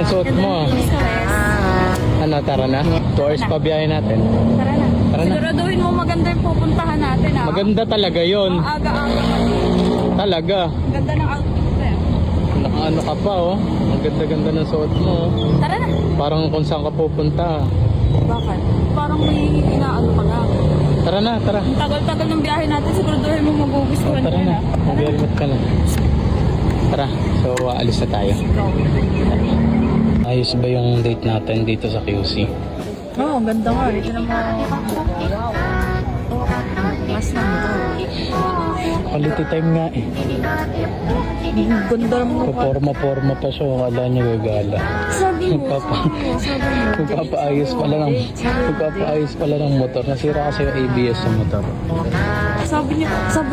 ng suot mo. Ano, tara na? 2 hours pa biyahe natin. Tara na. Tara na. Siguraduhin mo maganda yung pupuntahan natin, ha? Maganda talaga yon. Ang aga-aga kasi. Talaga. Ang ganda ng outfit, eh. Nakaano ka pa, oh. Ang ganda-ganda ng suot mo, oh. Tara na. Parang kung saan ka pupunta. Bakit? Parang may inaano ka na. Tara na, tara. Ang tagal-tagal ng biyahe natin, siguraduhin mo magugustuhan Tara ka na. na. Mag-helmet ka na. Tara. So, alis na tayo. Ayos ba yung date natin dito sa QC? Oo, ang ganda nga. Ito naman. Wow. Mas na mo. Quality time nga eh. Ang ganda naman mo. Forma pa siya. Akala niya gagala. Sabi mo. Magpapaayos pala ng motor. Nasira kasi yung ABS sa motor. Sabi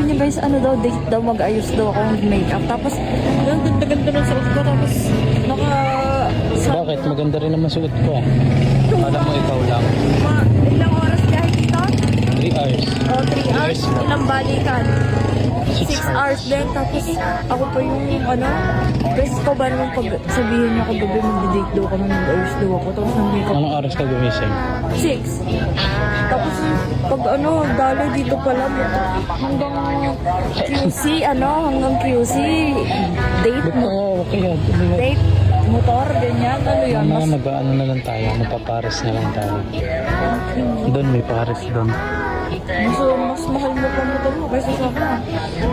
niya guys, ano daw, date daw, mag-ayos daw ako ng makeup. Tapos, ang ganda-ganda ng suot ko. Tapos, Bakit? Maganda rin naman suot ko. Alam mo ikaw lang. Ilang oras biyahe dito? 3 hours. O, 3 hours. Ilang balikan? 6 hours din. Tapos, ako pa yung, best ko ba naman pag sabihin niya kagabi, mag-date daw kami, mag-ayos daw ako. Tapos, nandito ko. Anong oras ka gumising? 6. Tapos, pag dalo dito pala, hanggang QC, hanggang QC, date mo. Oo, kaya. Date, motor, ganyan, ano yan. Mamaya mag-ano na lang tayo. Magpapares na lang tayo. Doon, may pares doon. Mas mahal mo pa motor mo kaysa sa akin.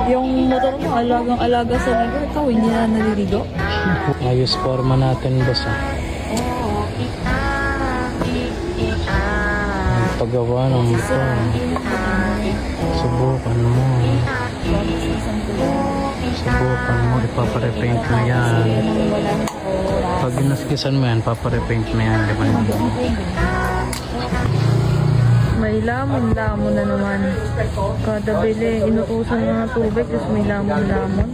Yung motor mo, alagang-alaga sa ligo. Ikaw, hindi na naliligo. Ayos forma natin, boss. Paggawa ng motor. Subukan mo. Ipaparepaint mo yan. Pag ginaskisan mo yan, paparepaint mo yan. Diba? May lamon-lamon na naman. Kada bili, inutusan mo ng tubig, tapos may lamon-lamon.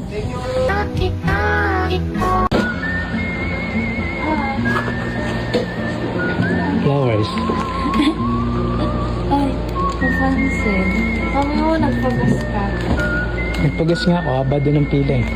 Flowers. Ay, napansin. Kami mo, nagpagas ka. Nagpagas nga ako, haba din ang pila eh.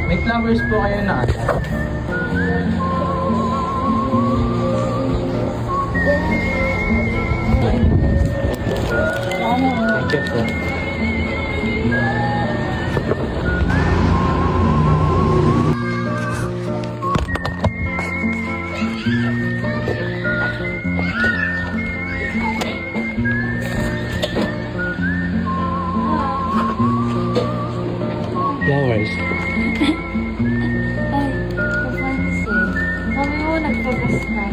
May flowers po kayo na ata. Thank you po. Flowers. Ay, napansin. Kami mo, nagpagas ka.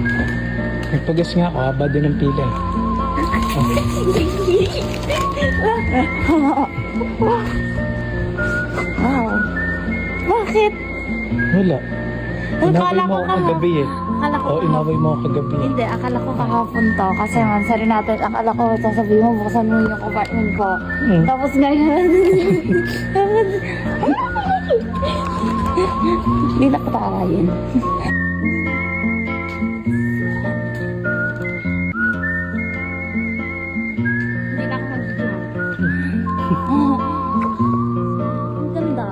Nagpagas nga ako, haba din ang pila eh. Wow. Bakit? Wala. Inaway Akala mo ko ako kagabi eh. Akala ko Oo, inaway mo ako kagabi eh. Hindi, akala ko kahapon to. Kasi man, sorry natin, akala ko sasabihin mo, buksan mo yung compartment ko. Tapos ngayon, tapos, hindi na patakayin. Hindi na ako mag-video. Ang ganda.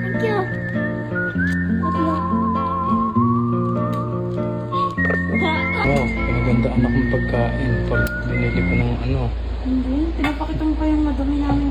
Thank you. Wow, pinagandaan akong pagkain. Pag binili ko ng ano. Hindi, pinapakita mo pa yung madumi namin